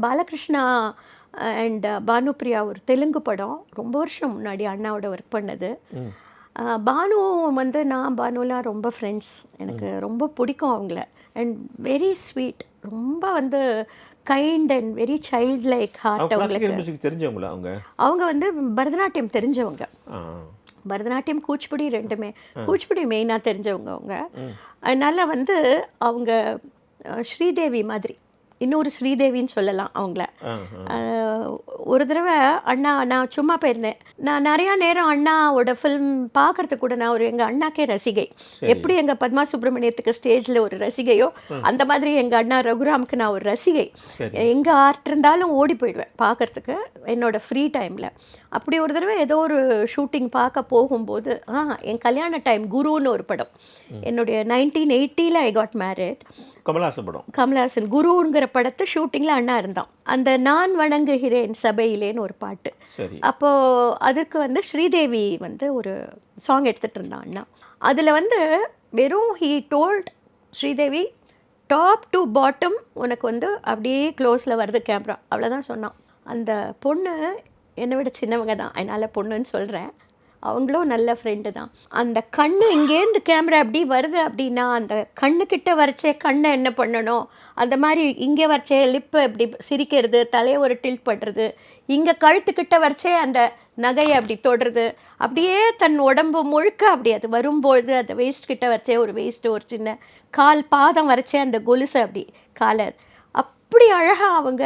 Balakrishna and Bhanupriya ஒரு தெலுங்கு படம் ரொம்ப வருஷம் முன்னாடி அண்ணாவோட ஒர்க் பண்ணது. பானு வந்து நான் பானுலாம் ரொம்ப ஃப்ரெண்ட்ஸ், எனக்கு ரொம்ப பிடிக்கும் அவங்கள. அண்ட் வெரி ஸ்வீட், ரொம்ப வந்து kind and very child like heart அவங்களுக்கு. மியூசிக் தெரிஞ்சவங்களா அவங்க? அவங்க வந்து பரதநாட்டியம் தெரிஞ்சவங்க, பரதநாட்டியம் கூச்சிப்புடி ரெண்டுமே. கூச்சிப்புடி மெயினாக தெரிஞ்சவங்க அவங்க. அதனால் வந்து அவங்க ஸ்ரீதேவி மாதிரி, இன்னொரு ஸ்ரீதேவின்னு சொல்லலாம் அவங்கள. ஒரு தடவை அண்ணா, நான் சும்மா போயிருந்தேன், நான் நிறையா நேரம் அண்ணாவோட ஃபில்ம் பார்க்கறதுக்கு கூட, நான் ஒரு எங்கள் அண்ணாக்கே ரசிகை. எப்படி எங்கள் பத்மா சுப்பிரமணியத்துக்கு ஸ்டேஜில் ஒரு ரசிகையோ அந்த மாதிரி எங்கள் அண்ணா ரகுராமுக்கு நான் ஒரு ரசிகை. எங்கே ஆர்ட் இருந்தாலும் ஓடி போயிடுவேன் பார்க்கறதுக்கு என்னோட ஃப்ரீ டைமில். அப்படி ஒரு தடவை ஏதோ ஒரு ஷூட்டிங் பார்க்க போகும்போது, என் கல்யாண டைம் குருன்னு ஒரு படம், என்னுடைய 1980 ஐ காட் மேரிட். கமல்ஹாசன் படம். கமல்ஹாசன் குருங்கிற படத்தை ஷூட்டிங்கில் அண்ணா இருந்தான். அந்த நான் வணங்குகிறேன் சபையிலேன்னு ஒரு பாட்டு, அப்போது அதுக்கு வந்து ஸ்ரீதேவி வந்து ஒரு சாங் எடுத்துகிட்டு இருந்தான் அண்ணா. அதில் வந்து வெறும் he told Sridevi, top to bottom உனக்கு வந்து அப்படியே க்ளோஸில் வருது கேமரா, அவ்வளோதான் சொன்னான். அந்த பொண்ணு என்னை விட சின்னவங்க தான், அதனால் பொண்ணுன்னு சொல்கிறேன். அவங்களும் நல்ல ஃப்ரெண்டு தான். அந்த கண்ணு இங்கேருந்து கேமரா அப்படி வருது அப்படின்னா, அந்த கண்ணுக்கிட்ட வரைச்சே கண்ணை என்ன பண்ணணும், அந்த மாதிரி இங்கே வரைச்சே லிப்பு இப்படி சிரிக்கிறது, தலையை ஒரு டில்ட் பண்ணுறது, இங்கே கழுத்துக்கிட்ட வரைச்சே அந்த நகையை அப்படி தொடுறது, அப்படியே தன் உடம்பு முழுக்க அப்படி அது வரும்பொழுது அந்த வேஸ்ட் கிட்ட வரைச்சே ஒரு வேஸ்ட்டு, ஒரு சின்ன கால் பாதம் வரைச்சே அந்த கொலுசை அப்படி காலை, அப்படி அழகாக அவங்க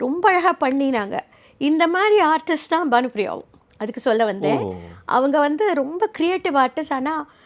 ரொம்ப அழகாக பண்ணினாங்க. இந்த மாதிரி ஆர்டிஸ்ட் தான் பானுப்ரியாவும். அதுக்கு சொல்ல வந்தேன். அவங்க வந்து ரொம்ப க்ரியேட்டிவ் ஆர்டிஸ்ட். ஆனால்